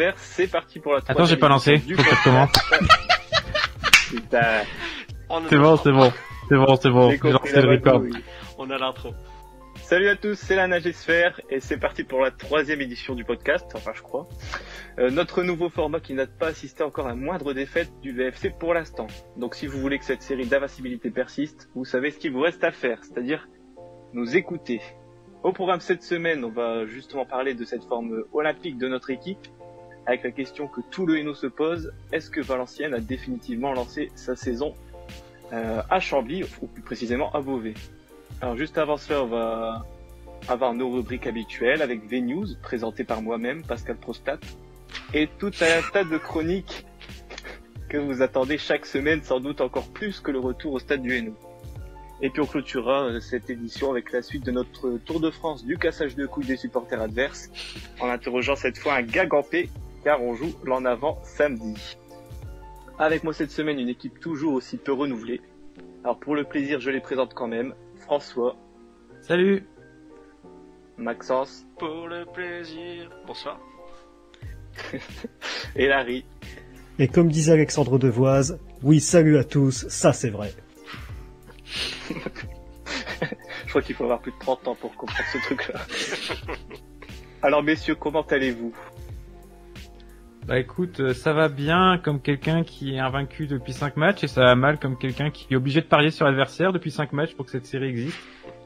Sphère, c'est parti pour la troisième. Attends, j'ai pas lancé. édition Faut que je commence. Putain. C'est bon. J'ai J'ai compris lancé le la record. magouille. On a l'intro. Salut à tous, c'est la Nagesphère et c'est parti pour la troisième édition du podcast, enfin je crois. Notre nouveau format qui n'a pas assisté encore à moindre défaite du VFC pour l'instant. Donc si vous voulez que cette série d'invincibilité persiste, vous savez ce qu'il vous reste à faire, c'est-à-dire nous écouter. Au programme cette semaine, on va justement parler de cette forme olympique de notre équipe, avec la question que tout le Hainaut se pose, est-ce que Valenciennes a définitivement lancé sa saison à Chambly, ou plus précisément à Beauvais? Alors juste avant cela, on va avoir nos rubriques habituelles avec V-News, présentées par moi-même, Pascal Prostat, et tout un tas de chroniques que vous attendez chaque semaine, sans doute encore plus que le retour au stade du Hainaut. Et puis on clôturera cette édition avec la suite de notre Tour de France du cassage de couilles des supporters adverses, en interrogeant cette fois un gars gampé, car on joue l'en avant samedi. Avec moi cette semaine, une équipe toujours aussi peu renouvelée. Alors pour le plaisir, je les présente quand même. François. Salut. Maxence. Pour le plaisir. Bonsoir. Et Larry. Et comme disait Alexandre Devoise, oui, salut à tous, ça c'est vrai. Je crois qu'il faut avoir plus de 30 ans pour comprendre ce truc-là. Alors messieurs, comment allez-vous? Bah écoute, ça va bien comme quelqu'un qui est invaincu depuis 5 matchs et ça va mal comme quelqu'un qui est obligé de parier sur l'adversaire depuis 5 matchs pour que cette série existe.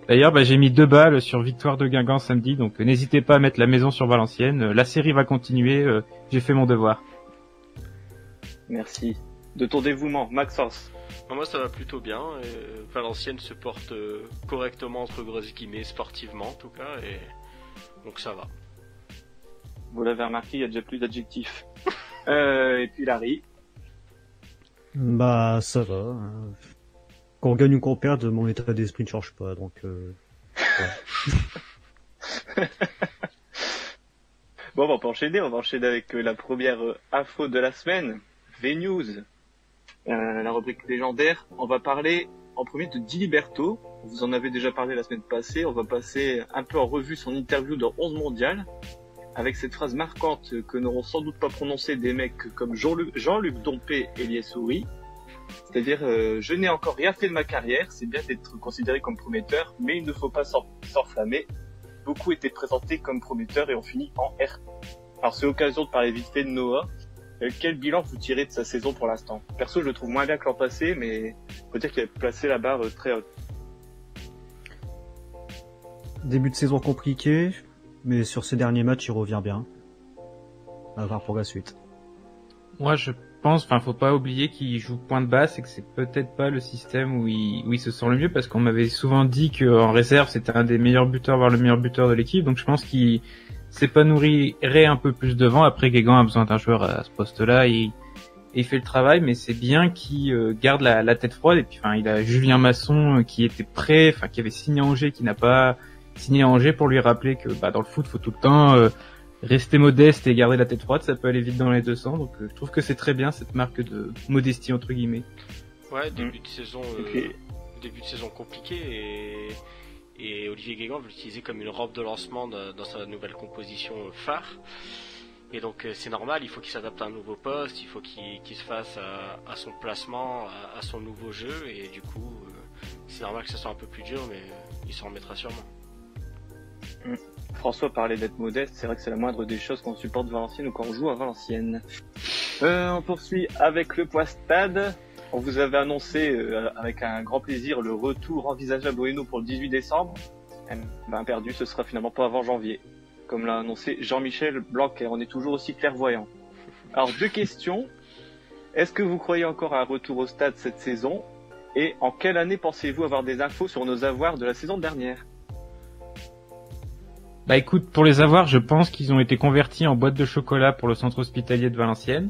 D'ailleurs, j'ai mis 2 balles sur victoire de Guingamp samedi, donc n'hésitez pas à mettre la maison sur Valenciennes. La série va continuer, j'ai fait mon devoir. Merci. De ton dévouement, Maxence. Moi ça va plutôt bien. Valenciennes se porte correctement entre grosses guillemets, sportivement en tout cas, et donc ça va. Vous l'avez remarqué, il y a déjà plus d'adjectifs. Et puis Larry. Bah, ça va. Qu'on gagne ou qu'on perde, mon état d'esprit ne change pas, donc ouais. Bon, on va enchaîner avec la première info de la semaine, V-News, la rubrique légendaire. On va parler en premier de Diliberto. Vous en avez déjà parlé la semaine passée. On va passer un peu en revue son interview de 11 mondial, avec cette phrase marquante que n'auront sans doute pas prononcée des mecs comme Jean-Luc Dompé et Liessouri. C'est-à-dire, je n'ai encore rien fait de ma carrière, c'est bien d'être considéré comme prometteur, mais il ne faut pas s'enflammer. Beaucoup étaient présentés comme prometteurs et ont fini en R. Alors c'est l'occasion de parler vite fait de Noah. Quel bilan vous tirez de sa saison pour l'instant? Perso, je le trouve moins bien que l'an passé, mais faut dire qu'il a placé la barre très haute. Début de saison compliqué, mais sur ces derniers matchs, il revient bien. À voir pour la suite. Moi je pense, faut pas oublier qu'il joue point de basse et que c'est peut-être pas le système où il se sent le mieux, parce qu'on m'avait souvent dit qu'en réserve c'était un des meilleurs buteurs, voire le meilleur buteur de l'équipe, donc je pense qu'il s'épanouirait un peu plus devant. Après, Guingamp a besoin d'un joueur à ce poste-là et il fait le travail, mais c'est bien qu'il garde la tête froide. Et puis, il a Julien Masson qui était prêt, qui avait signé à Angers, qui n'a pas signé à Angers, pour lui rappeler que dans le foot, faut tout le temps rester modeste et garder la tête froide. Ça peut aller vite dans les deux sens. Donc, je trouve que c'est très bien cette marque de modestie entre guillemets. Ouais, début de saison compliqué et Olivier Guingamp veut l'utiliser comme une rampe de lancement dans sa nouvelle composition phare. Et donc c'est normal, il faut qu'il s'adapte à un nouveau poste, il faut qu'il se fasse à son placement, à son nouveau jeu, et du coup c'est normal que ça soit un peu plus dur, mais il s'en remettra sûrement. François parlait d'être modeste, c'est vrai que c'est la moindre des choses quand on supporte Valenciennes ou quand on joue à Valenciennes. On poursuit avec le point stade. On vous avait annoncé avec un grand plaisir le retour envisageable au Hainaut pour le 18 décembre. Perdu, ce sera finalement pas avant janvier, comme l'a annoncé Jean-Michel Blanquer. On est toujours aussi clairvoyant. Alors 2 questions. Est-ce que vous croyez encore à un retour au stade cette saison? Et en quelle année pensez-vous avoir des infos sur nos avoirs de la saison dernière? Écoute, pour les avoirs, je pense qu'ils ont été convertis en boîtes de chocolat pour le centre hospitalier de Valenciennes.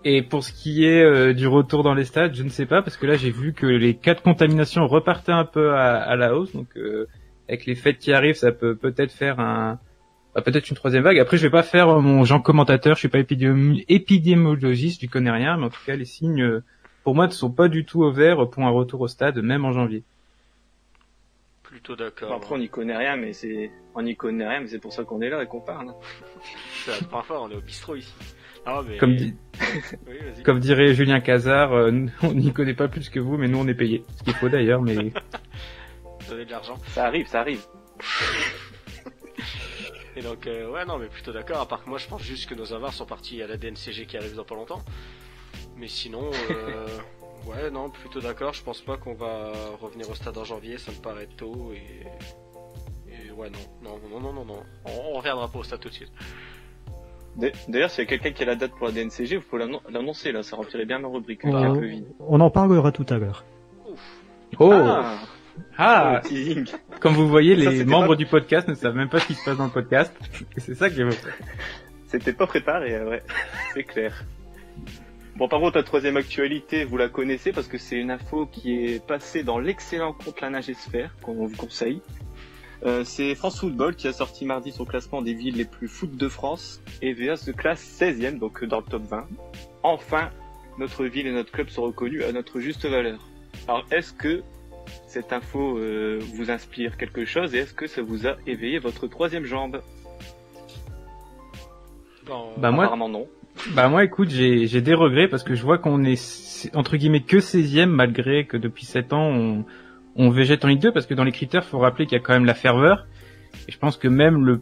Et pour ce qui est du retour dans les stades, je ne sais pas, parce que là j'ai vu que les cas de contamination repartaient un peu à la hausse, donc avec les fêtes qui arrivent, ça peut peut-être faire peut-être une 3e vague. Après, je vais pas faire mon genre commentateur, je suis pas épidémiologiste, je connais rien, mais en tout cas les signes pour moi ne sont pas du tout au vert pour un retour au stade, même en janvier. Plutôt d'accord. Enfin, après, on n'y connaît rien, mais c'est pour ça qu'on est là et qu'on parle. C'est la première fois, on est au bistrot ici. Ah, mais... Comme, Oui, vas-y. comme dirait Julien Cazard, on n'y connaît pas plus que vous, mais nous on est payés. Ce qu'il faut d'ailleurs, mais... Vous avez de l'argent. Ça arrive. Et donc, ouais, non, mais plutôt d'accord. À part que moi, je pense juste que nos avars sont partis à la DNCG qui arrive dans pas longtemps. Mais sinon, ouais, non, plutôt d'accord. Je pense pas qu'on va revenir au stade en janvier. Ça me paraît tôt. Et ouais, non. On reviendra pas au stade tout de suite. D'ailleurs, s'il y a quelqu'un qui a la date pour la DNCG, vous pouvez l'annoncer là. Ça remplirait bien ma rubrique. Un peu vide. On en parlera tout à l'heure. Oh Ah, teasing. Comme vous voyez, Ça, les c'était membres pas- du podcast ne savent même pas ce qui se passe dans le podcast. Et c'est ça que j'aime. C'était pas préparé, ouais. C'est clair. Bon, par contre, la troisième actualité, vous la connaissez parce que c'est une info qui est passée dans l'excellent compte La Nagesphère, qu'on vous conseille. C'est France Football qui a sorti mardi son classement des villes les plus foot de France. Et VA se classe 16e, donc dans le top 20. Enfin, notre ville et notre club sont reconnus à notre juste valeur. Alors, est-ce que cette info vous inspire quelque chose et est-ce que ça vous a éveillé votre troisième jambe? Non, Bah moi, Apparemment non. Bah moi écoute, j'ai des regrets parce que je vois qu'on est entre guillemets que 16e malgré que depuis 7 ans on végète en Ligue 2 parce que dans les critères, faut rappeler qu'il y a quand même la ferveur. Et je pense que même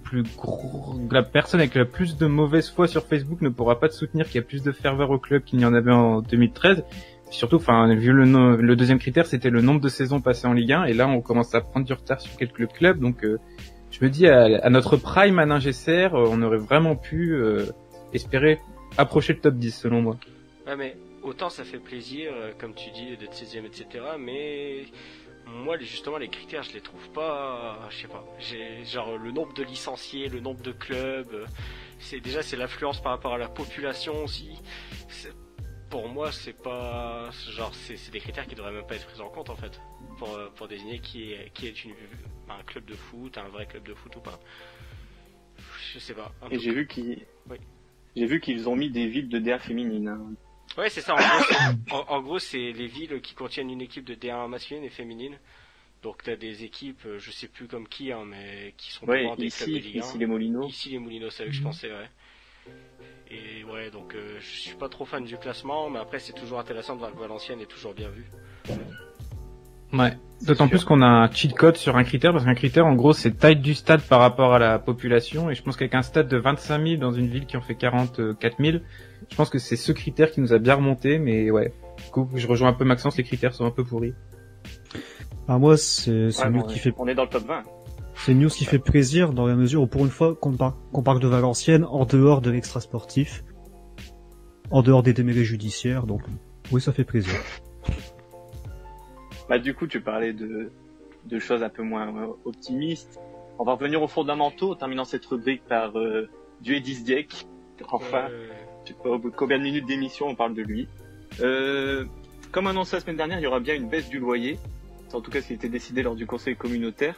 la personne avec la plus de mauvaise foi sur Facebook ne pourra pas te soutenir qu'il y a plus de ferveur au club qu'il n'y en avait en 2013. Surtout, enfin, vu le deuxième critère, c'était le nombre de saisons passées en Ligue 1 et là on commence à prendre du retard sur quelques clubs. Donc je me dis à notre prime à Ningesser, on aurait vraiment pu espérer approcher le top 10 selon moi. Ouais, mais autant ça fait plaisir, comme tu dis, d'être 16e, etc. Mais moi, justement, les critères, je les trouve pas. Je sais pas. Genre le nombre de licenciés, le nombre de clubs. C'est l'influence par rapport à la population aussi. Pour moi, c'est pas genre c'est des critères qui devraient même pas être pris en compte en fait pour désigner qui est un club de foot, un vrai club de foot ou pas. Je sais pas. Et j'ai vu qu'ils ont mis des villes de DA féminines. Hein. Ouais, c'est ça. En gros, c'est les villes qui contiennent une équipe de D1 masculine et féminine. Donc t'as des équipes, je sais plus comme qui, hein, mais qui sont Ouais, des clubs de Ligue 1. ici les Molinos. Ici les Molinos, c'est eux que je pensais, ouais. Et ouais, donc je suis pas trop fan du classement, mais après c'est toujours intéressant de voir que Valenciennes est toujours bien vue. Ouais. D'autant plus qu'on a un cheat code sur un critère, parce qu'un critère, en gros, c'est taille du stade par rapport à la population, et je pense qu'avec un stade de 25 000 dans une ville qui en fait 44 000, je pense que c'est ce critère qui nous a bien remonté, mais ouais. Du coup, je rejoins un peu Maxence, les critères sont un peu pourris. Ah, moi, c'est Vraiment, mieux qui fait, on est dans le top 20. c'est une news qui fait plaisir dans la mesure où pour une fois qu'on parle de Valenciennes en dehors de l'extra sportif, en dehors des démêlés judiciaires, donc oui, ça fait plaisir. Bah du coup, tu parlais de choses un peu moins optimistes. On va revenir aux fondamentaux en terminant cette rubrique par du Edis Dieck. Enfin, je sais pas au bout de combien de minutes d'émission on parle de lui. Comme annoncé la semaine dernière, il y aura bien une baisse du loyer. C'est en tout cas ce qui a été décidé lors du conseil communautaire.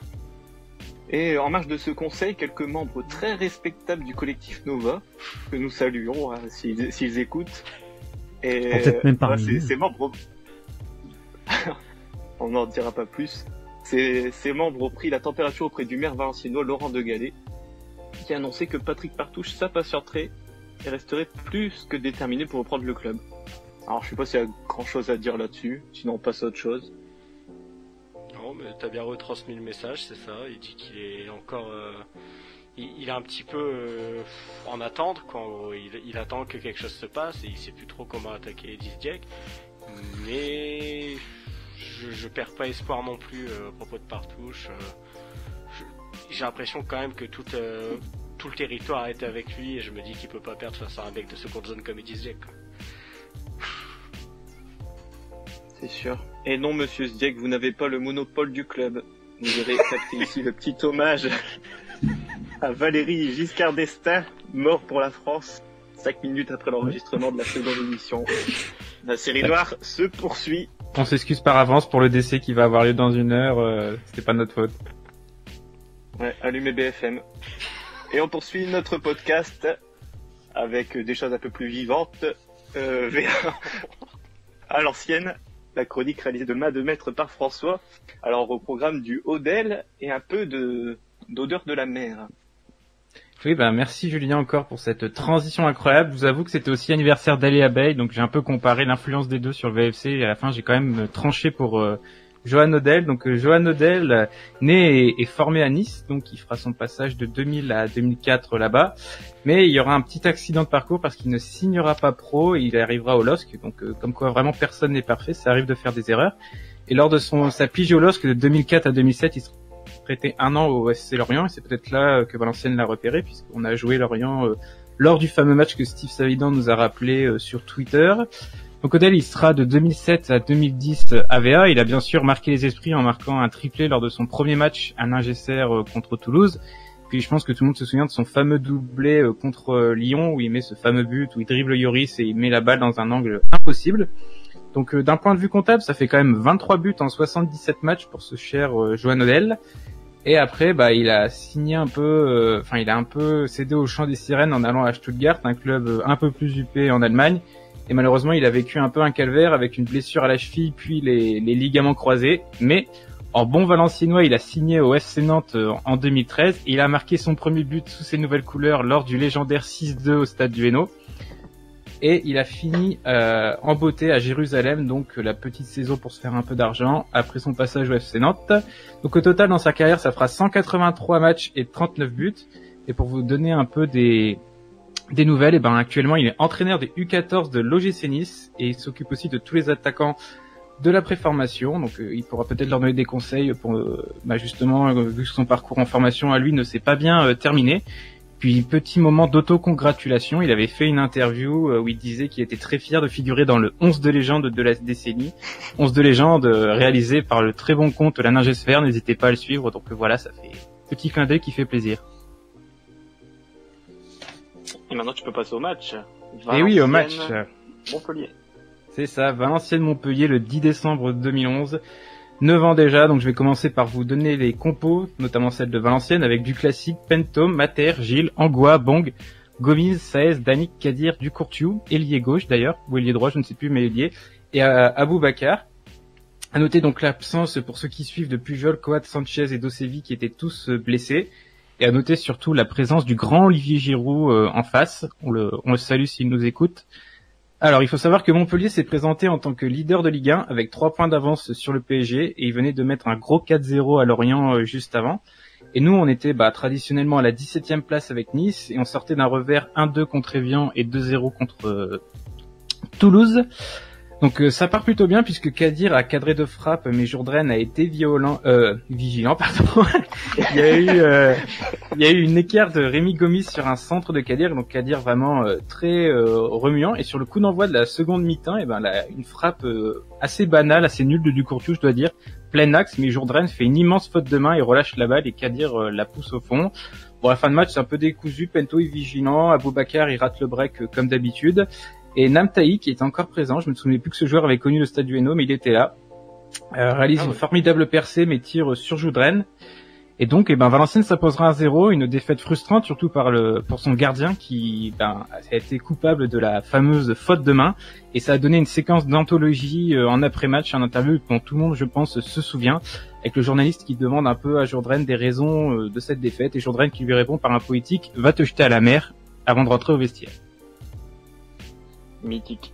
Et en marge de ce conseil, quelques membres très respectables du collectif Nova, que nous saluons hein, s'ils écoutent. Et Peut-être même parmi nous. ces membres... On n'en dira pas plus. Ces membres ont pris la température auprès du maire valenciennois Laurent De Gallet, qui a annoncé que Patrick Partouche s'impatienterait et resterait plus que déterminé pour reprendre le club. Alors je sais pas s'il y a grand chose à dire là-dessus, sinon on passe à autre chose. Non, mais t'as bien retransmis le message, c'est ça. Il dit qu'il est encore... il est un petit peu en attente quand il attend que quelque chose se passe et il sait plus trop comment attaquer Edis Dieck. Mais... Je perds pas espoir non plus à propos de Partouche. J'ai l'impression quand même que tout le territoire est avec lui et je me dis qu'il peut pas perdre face à un mec de seconde zone comme Edis Dieck. C'est sûr. Et non, monsieur Zdieck, vous n'avez pas le monopole du club. Vous aurez capté ici le petit hommage à Valéry Giscard d'Estaing, mort pour la France, 5 minutes après l'enregistrement de la seconde émission. La série noire se poursuit. On s'excuse par avance pour le décès qui va avoir lieu dans 1 heure, c'était pas notre faute. Ouais, allumez BFM. Et on poursuit notre podcast avec des choses un peu plus vivantes. À l'ancienne, la chronique réalisée de main de maître par François. Alors au programme du Odell et un peu d'odeur de la mer. Oui, merci Julien encore pour cette transition incroyable. Je vous avoue que c'était aussi anniversaire d'Ali Abeille, donc j'ai un peu comparé l'influence des deux sur le VFC et à la fin j'ai quand même tranché pour Johan Odell. Donc Johan Odell, né et formé à Nice, donc il fera son passage de 2000 à 2004 là-bas. Mais il y aura un petit accident de parcours parce qu'il ne signera pas pro et il arrivera au LOSC. Donc comme quoi vraiment personne n'est parfait, ça arrive de faire des erreurs. Et lors de sa pige au LOSC de 2004 à 2007, il sera prêté 1 an au FC Lorient et c'est peut-être là que Valenciennes l'a repéré puisqu'on a joué Lorient lors du fameux match que Steve Savidan nous a rappelé sur Twitter. Donc Odell, il sera de 2007 à 2010 AVA. Il a bien sûr marqué les esprits en marquant un triplé lors de son premier match à Ningesser contre Toulouse. Puis je pense que tout le monde se souvient de son fameux doublé contre Lyon où il met ce fameux but où il dribble Lloris et il met la balle dans un angle impossible. Donc d'un point de vue comptable, ça fait quand même 23 buts en 77 matchs pour ce cher Johan Odell. Et après, il a signé un peu, il a un peu cédé au chant des sirènes en allant à Stuttgart, un club un peu plus huppé en Allemagne. Et malheureusement, il a vécu un peu un calvaire avec une blessure à la cheville puis les ligaments croisés. Mais en bon Valenciennois, il a signé au FC Nantes en 2013. Et il a marqué son premier but sous ses nouvelles couleurs lors du légendaire 6-2 au stade du Hainaut. Et il a fini en beauté à Jérusalem, donc la petite saison pour se faire un peu d'argent après son passage au FC Nantes. Donc au total dans sa carrière, ça fera 183 matchs et 39 buts. Et pour vous donner un peu des nouvelles, actuellement il est entraîneur des U14 de l'OGC Nice et il s'occupe aussi de tous les attaquants de la préformation. Donc il pourra peut-être leur donner des conseils pour justement vu que son parcours en formation à lui ne s'est pas bien terminé. Puis petit moment d'autocongratulation, il avait fait une interview où il disait qu'il était très fier de figurer dans le 11 de légende de la décennie. 11 de légende réalisé par le très bon compte La Ningesphère, n'hésitez pas à le suivre. Donc voilà, ça fait petit clin d'œil qui fait plaisir. Et maintenant tu peux passer au match. Et oui, au match. Montpellier. C'est ça, Valenciennes-Montpellier le 10 décembre 2011. 9 ans déjà, donc je vais commencer par vous donner les compos, notamment celle de Valenciennes, avec du classique, Pentome, Mater, Gilles, Angois, Bong, Gomis, Saez, Danick, Kadir, Ducourtiou, ailier gauche d'ailleurs, ou ailier droit, je ne sais plus, mais ailier, et Aboubacar. À noter donc l'absence, pour ceux qui suivent, de Pujol, Coat, Sanchez et Dosevi qui étaient tous blessés. Et à noter surtout la présence du grand Olivier Giroud en face. On le salue s'il nous écoute. Alors, il faut savoir que Montpellier s'est présenté en tant que leader de Ligue 1 avec 3 points d'avance sur le PSG et il venait de mettre un gros 4-0 à Lorient juste avant. Et nous, on était traditionnellement à la 17e place avec Nice et on sortait d'un revers 1-2 contre Evian et 2-0 contre Toulouse. Donc ça part plutôt bien puisque Kadir a cadré de frappe mais Jourdain a été vigilant. il y a eu une écart de Rémi Gomis sur un centre de Kadir, donc Kadir vraiment très remuant et sur le coup d'envoi de la seconde mi-temps, une frappe assez banale, assez nulle de Ducourtiou, je dois dire, plein axe, mais Jourdain fait une immense faute de main et relâche la balle et Kadir la pousse au fond. Bon, la fin de match c'est un peu décousu, Pento est vigilant, Aboubacar il rate le break comme d'habitude. Et Namtaï, qui était encore présent, je me souvenais plus que ce joueur avait connu le stade du Hainaut, mais il était là, réalise une formidable percée, mais tire sur Jourdain. Et donc, Valenciennes s'imposera 1-0, une défaite frustrante, surtout pour son gardien, qui a été coupable de la fameuse faute de main. Et ça a donné une séquence d'anthologie en après-match, un interview dont tout le monde, je pense, se souvient, avec le journaliste qui demande un peu à Jourdain des raisons de cette défaite, et Jourdain qui lui répond par un poétique « Va te jeter à la mer » avant de rentrer au vestiaire. Mythique.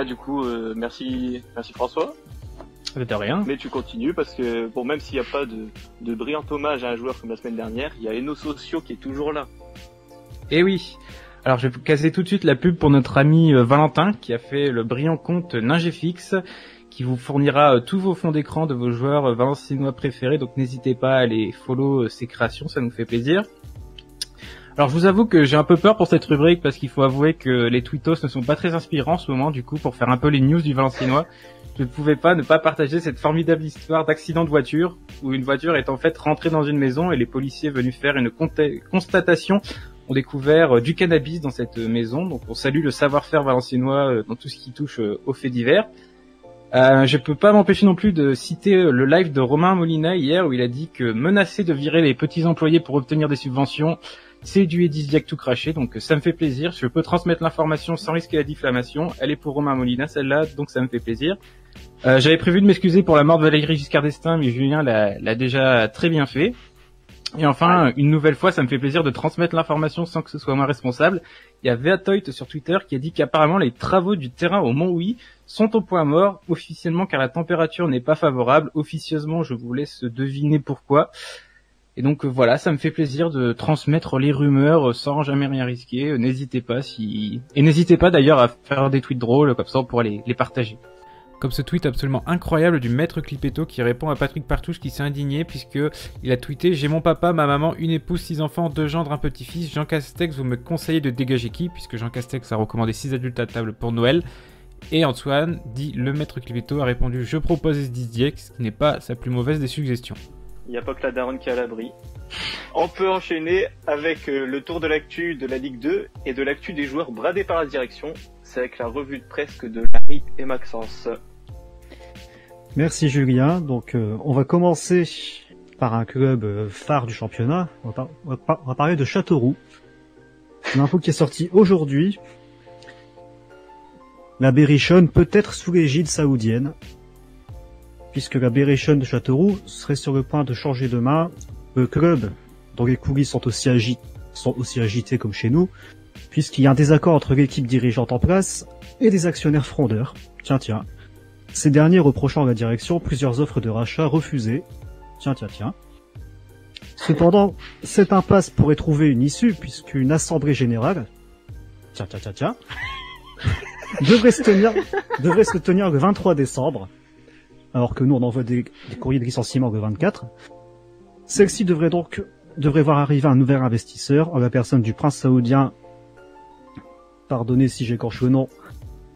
Du coup, merci François. De rien. Mais tu continues parce que même s'il n'y a pas de brillant hommage à un joueur comme la semaine dernière, il y a Eno Socio qui est toujours là. Eh oui. Alors je vais caser tout de suite la pub pour notre ami Valentin qui a fait le brillant compte Ningefix qui vous fournira tous vos fonds d'écran de vos joueurs valenciennois préférés. Donc n'hésitez pas à aller follow ses créations, ça nous fait plaisir. Alors je vous avoue que j'ai un peu peur pour cette rubrique parce qu'il faut avouer que les tweetos ne sont pas très inspirants en ce moment, du coup pour faire un peu les news du Valenciennois, je ne pouvais pas ne pas partager cette formidable histoire d'accident de voiture où une voiture est en fait rentrée dans une maison et les policiers venus faire une constatation ont découvert du cannabis dans cette maison. Donc on salue le savoir-faire valenciennois dans tout ce qui touche aux faits divers. Je peux pas m'empêcher non plus de citer le live de Romain Molina hier où il a dit que menacer de virer les petits employés pour obtenir des subventions, c'est du Edisdiac tout craché, donc ça me fait plaisir. Je peux transmettre l'information sans risquer la diffamation. Elle est pour Romain Molina, celle-là, donc ça me fait plaisir. J'avais prévu de m'excuser pour la mort de Valéry Giscard d'Estaing, mais Julien l'a déjà très bien fait. Et enfin, une nouvelle fois, ça me fait plaisir de transmettre l'information sans que ce soit moi responsable. Il y a Veatoit sur Twitter qui a dit qu'apparemment les travaux du terrain au Mont-Houy sont au point mort, officiellement car la température n'est pas favorable. Officieusement, je vous laisse deviner pourquoi. Et donc voilà, ça me fait plaisir de transmettre les rumeurs sans jamais rien risquer. N'hésitez pas et n'hésitez pas d'ailleurs à faire des tweets drôles comme ça on pourra les partager. Comme ce tweet absolument incroyable du maître Clippetto qui répond à Patrick Partouche qui s'est indigné puisque il a tweeté « J'ai mon papa, ma maman, une épouse, 6 enfants, 2 gendres, un petit-fils. Jean Castex, vous me conseillez de dégager qui ?» Puisque Jean Castex a recommandé 6 adultes à table pour Noël. Et Antoine dit « Le maître Clippetto a répondu « Je propose SDDX, qui n'est pas sa plus mauvaise des suggestions. » Il n'y a pas que la daronne qui est à l'abri. On peut enchaîner avec le tour de l'actu de la Ligue 2 et de l'actu des joueurs bradés par la direction. C'est avec la revue de presse de Larry et Maxence. Merci Julien. Donc on va commencer par un club phare du championnat. On va parler de Châteauroux. Une info qui est sortie aujourd'hui. La Berrichonne peut être sous l'égide saoudienne, puisque la Berrichonne de Châteauroux serait sur le point de changer de main. Le club, dont les coulisses sont aussi agitées comme chez nous, puisqu'il y a un désaccord entre l'équipe dirigeante en place et des actionnaires frondeurs. Tiens. Ces derniers reprochant à la direction plusieurs offres de rachat refusées. Tiens. Cependant, cette impasse pourrait trouver une issue puisqu'une assemblée générale, devrait se tenir le 23 décembre, alors que nous on envoie des courriers de licenciement le 24. Celle-ci devrait voir arriver un nouvel investisseur en la personne du prince saoudien, pardonnez si j'écorche le nom,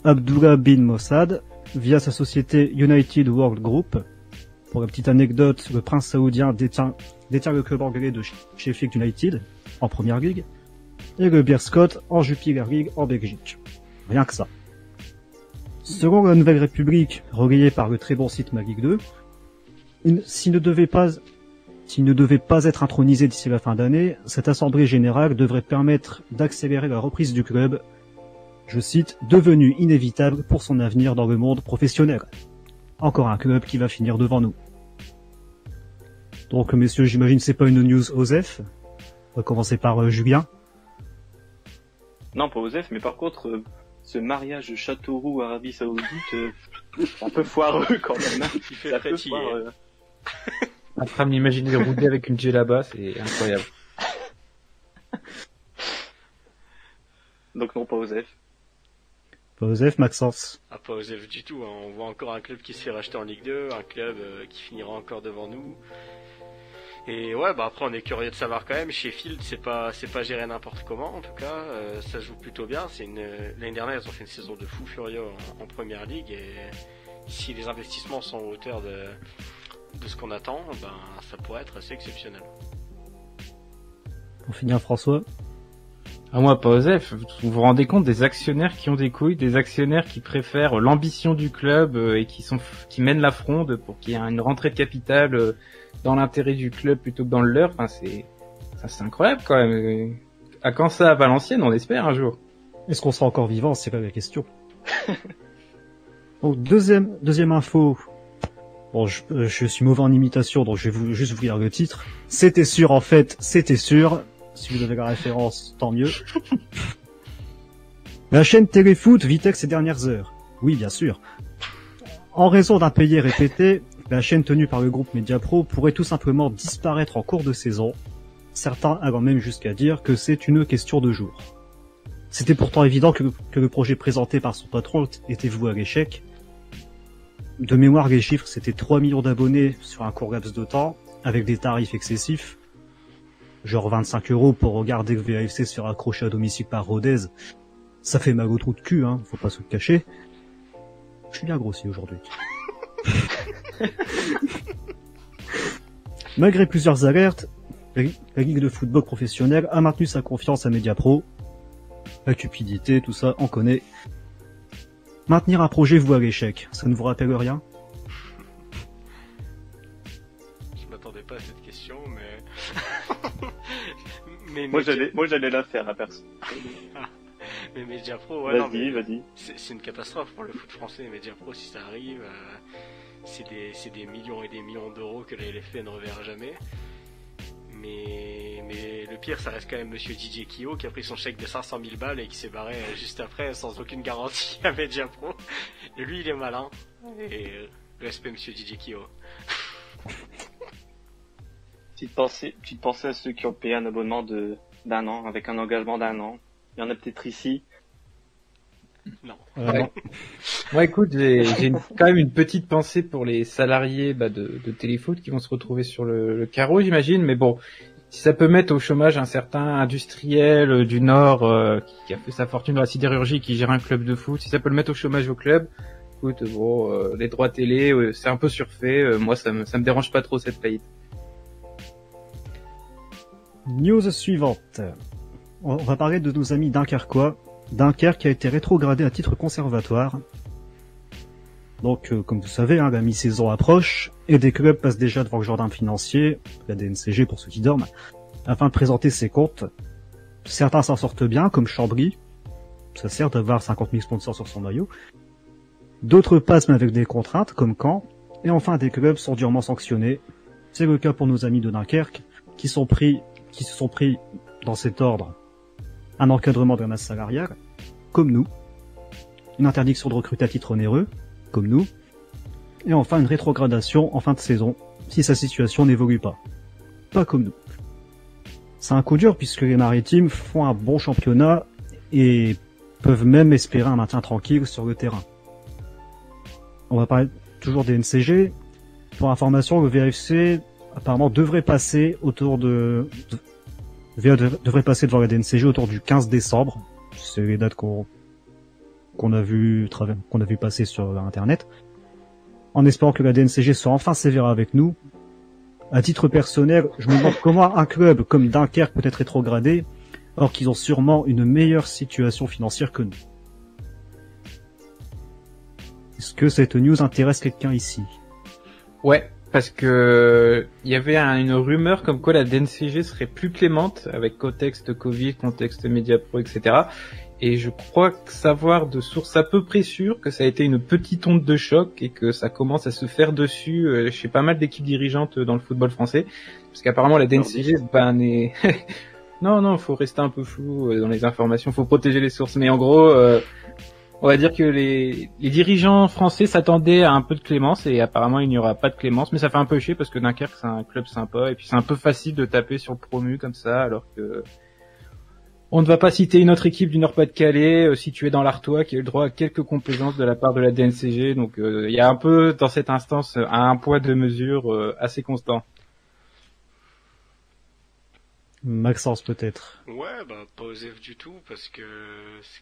Abdullah bin Mossad, via sa société United World Group. Pour la petite anecdote, le prince saoudien détient le club anglais de Sheffield United en Première Ligue et le Beerscot en Jupiler League en Belgique. Rien que ça. Selon la Nouvelle République, relayée par le très bon site Ma Ligue 2, s'il ne devait pas être intronisé d'ici la fin d'année, cette assemblée générale devrait permettre d'accélérer la reprise du club, je cite, devenu inévitable pour son avenir dans le monde professionnel. Encore un club qui va finir devant nous. Donc, messieurs, j'imagine que c'est pas une news OSEF. On va commencer par Julien. Non, pas OSEF, mais par contre, ce mariage Châteauroux-Arabie Saoudite, un peu foireux quand même. Hein. Il fait très foireux. En train de m'imaginer rouler avec une djellaba, c'est incroyable. Donc non, pas OSEF. Pas OSEF, Maxence. Ah, pas OSEF du tout, hein. On voit encore un club qui se fait racheter en Ligue 2, un club qui finira encore devant nous. Et ouais, bah après on est curieux de savoir quand même, Sheffield c'est pas géré n'importe comment en tout cas, ça joue plutôt bien, l'année dernière ils ont fait une saison de fou furieux en Première Ligue et si les investissements sont à hauteur de ce qu'on attend, ben ça pourrait être assez exceptionnel. Pour finir, François. Ah, moi, pas OSEF. Vous vous rendez compte des actionnaires qui ont des couilles, des actionnaires qui préfèrent l'ambition du club et qui mènent la fronde pour qu'il y ait une rentrée de capital dans l'intérêt du club plutôt que dans le leur. Enfin, c'est incroyable quand même. À quand ça à Valenciennes, on espère un jour. Est-ce qu'on sera encore vivant? C'est pas la question. Donc, deuxième info. Bon, je suis mauvais en imitation, donc je vais juste vous lire le titre. C'était sûr, en fait, c'était sûr. Si vous avez la référence, tant mieux. La chaîne Téléfoot Vitex ces dernières heures. Oui, bien sûr. En raison d'impayés répétés, la chaîne tenue par le groupe Mediapro pourrait tout simplement disparaître en cours de saison, certains allant même jusqu'à dire que c'est une question de jours. C'était pourtant évident que le projet présenté par son patron était voué à l'échec. De mémoire, les chiffres, c'était 3 millions d'abonnés sur un court laps de temps, avec des tarifs excessifs. Genre 25 € pour regarder le VAFC se faire accrocher à domicile par Rodez. Ça fait mal au trou de cul, hein, faut pas se le cacher. Je suis bien grossi aujourd'hui. Malgré plusieurs alertes, la Ligue de football professionnelle a maintenu sa confiance à Mediapro. La cupidité, tout ça, on connaît. Maintenir un projet voué à l'échec, ça ne vous rappelle rien? Je m'attendais pas à cette question, mais... Moi j'allais la faire, la personne. Mais Mediapro, ouais, non, mais vas-y. c'est une catastrophe pour le foot français. Mediapro, si ça arrive, c'est des millions et des millions d'euros que la LFP ne reverra jamais. Mais le pire, ça reste quand même Monsieur Didier Quillot qui a pris son chèque de 500 000 balles et qui s'est barré juste après sans aucune garantie à Mediapro. Et lui, il est malin. Et respect Monsieur Didier Quillot. Tu te pensais à ceux qui ont payé un abonnement d'un an, avec un engagement d'un an. Il y en a peut-être ici. Non. Non. Moi, écoute, j'ai quand même une petite pensée pour les salariés de Téléfoot qui vont se retrouver sur le carreau, j'imagine. Mais bon, si ça peut mettre au chômage un certain industriel du Nord qui a fait sa fortune dans la sidérurgie, qui gère un club de foot, si ça peut le mettre au chômage au club, écoute, bon, les droits télé, c'est un peu surfait. Moi, ça me dérange pas trop cette faillite. News suivante. On va parler de nos amis dunkerquois. Dunkerque a été rétrogradé à titre conservatoire. Donc, comme vous savez, la mi-saison approche, et des clubs passent déjà devant le gendarme financier, la DNCG pour ceux qui dorment, afin de présenter ses comptes. Certains s'en sortent bien, comme Chambly. Ça sert d'avoir 50 000 sponsors sur son maillot. D'autres passent mais avec des contraintes, comme Caen. Et enfin, des clubs sont durement sanctionnés. C'est le cas pour nos amis de Dunkerque, qui se sont pris dans cet ordre un encadrement de la masse salariale, comme nous, une interdiction de recruter à titre onéreux, comme nous, et enfin une rétrogradation en fin de saison, si sa situation n'évolue pas comme nous. C'est un coup dur puisque les maritimes font un bon championnat et peuvent même espérer un maintien tranquille sur le terrain. On va parler toujours des NCG. Pour information, le VFC apparemment devrait passer devrait passer devant la DNCG autour du 15 décembre. C'est les dates qu'on a vu passer sur Internet. En espérant que la DNCG soit enfin sévère avec nous. À titre personnel, je me demande comment un club comme Dunkerque peut être rétrogradé, alors qu'ils ont sûrement une meilleure situation financière que nous. Est-ce que cette news intéresse quelqu'un ici? Ouais, parce que il y avait une rumeur comme quoi la DNCG serait plus clémente avec contexte Covid, contexte Mediapro, etc. Et je crois savoir de sources à peu près sûres que ça a été une petite onde de choc et que ça commence à se faire dessus chez pas mal d'équipes dirigeantes dans le football français. Parce qu'apparemment la DNCG, est... Non, faut rester un peu flou dans les informations, faut protéger les sources. Mais en gros, on va dire que les dirigeants français s'attendaient à un peu de clémence et apparemment il n'y aura pas de clémence. Mais ça fait un peu chier parce que Dunkerque c'est un club sympa et puis c'est un peu facile de taper sur le promu comme ça alors que... On ne va pas citer une autre équipe du Nord-Pas-de-Calais située dans l'Artois qui a eu le droit à quelques complaisances de la part de la DNCG. Donc il y a un peu dans cette instance un poids de mesure assez constant. Maxence peut-être. Ouais, pas osef du tout parce que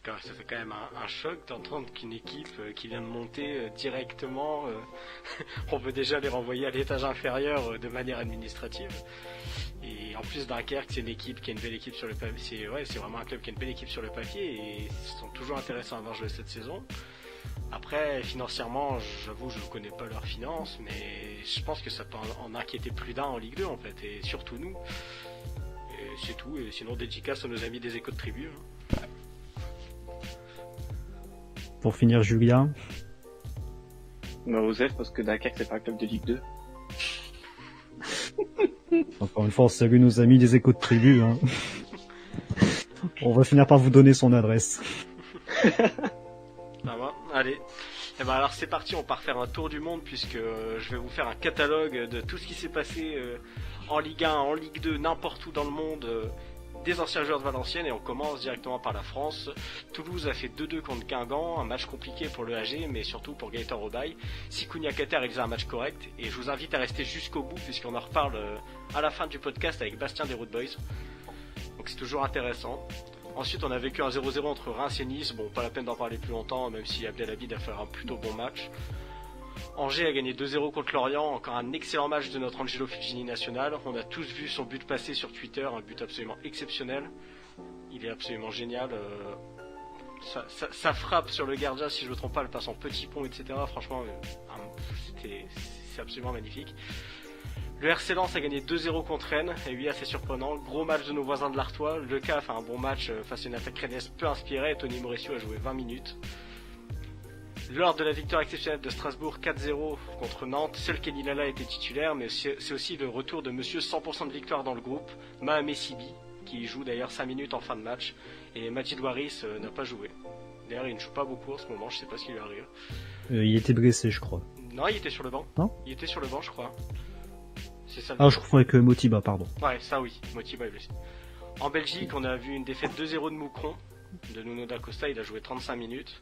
ça fait quand même un choc d'entendre qu'une équipe qui vient de monter directement, on peut déjà les renvoyer à l'étage inférieur de manière administrative. Et en plus Dunkerque, c'est une équipe qui a une belle équipe sur le papier. C'est vraiment un club qui a une belle équipe sur le papier et ils sont toujours intéressants à avoir joué cette saison. Après, financièrement, j'avoue, je ne connais pas leurs finances, mais je pense que ça peut en inquiéter plus d'un en Ligue 2 en fait, et surtout nous. Et c'est tout, et sinon dédicace à nos amis des Échos de Tribu. Pour finir, Julien. Osef, parce que Dunkerque c'est pas un club de Ligue 2. Encore une fois, on salue nos amis des Échos de Tribu. Hein. On va finir par vous donner son adresse. Allez. Et alors c'est parti, on part faire un tour du monde puisque je vais vous faire un catalogue de tout ce qui s'est passé en Ligue 1, en Ligue 2, n'importe où dans le monde, des anciens joueurs de Valenciennes, et on commence directement par la France. Toulouse a fait 2-2 contre Guingamp, un match compliqué pour le AG, mais surtout pour Gaëtan Robaille. Sikounia Kater a réalisé un match correct, et je vous invite à rester jusqu'au bout puisqu'on en reparle à la fin du podcast avec Bastien des Road Boys. Donc c'est toujours intéressant. Ensuite, on a vécu un 0-0 entre Reims et Nice. Bon, pas la peine d'en parler plus longtemps, même si Abdelhamid a fait un plutôt bon match. Angers a gagné 2-0 contre Lorient. Encore un excellent match de notre Angelo Fugini national. On a tous vu son but passer sur Twitter, un but absolument exceptionnel. Il est absolument génial. Ça frappe sur le gardien, si je ne me trompe pas, elle passe en petit pont, etc. Franchement, c'est absolument magnifique. Le RC Lens a gagné 2-0 contre Rennes, et oui, assez surprenant. Gros match de nos voisins de l'Artois. Le CA a fait un bon match face à une attaque rennaise peu inspirée, et Tony Mauricio a joué 20 minutes. Lors de la victoire exceptionnelle de Strasbourg 4-0 contre Nantes, seul Kenny Lala était titulaire, mais c'est aussi le retour de monsieur 100% de victoire dans le groupe, Mahamé Sibi, qui joue d'ailleurs 5 minutes en fin de match, et Majid Waris n'a pas joué. D'ailleurs, il ne joue pas beaucoup en ce moment, je sais pas ce qui lui arrive. Il était blessé, je crois. Non, il était sur le banc. Non ? Il était sur le banc, je crois. C'est ça. Ah, je confonds avec Motiba, pardon. Ouais, ça oui, Motiba est blessé. En Belgique, on a vu une défaite 2-0 de Moucron, de Nuno da Costa, il a joué 35 minutes.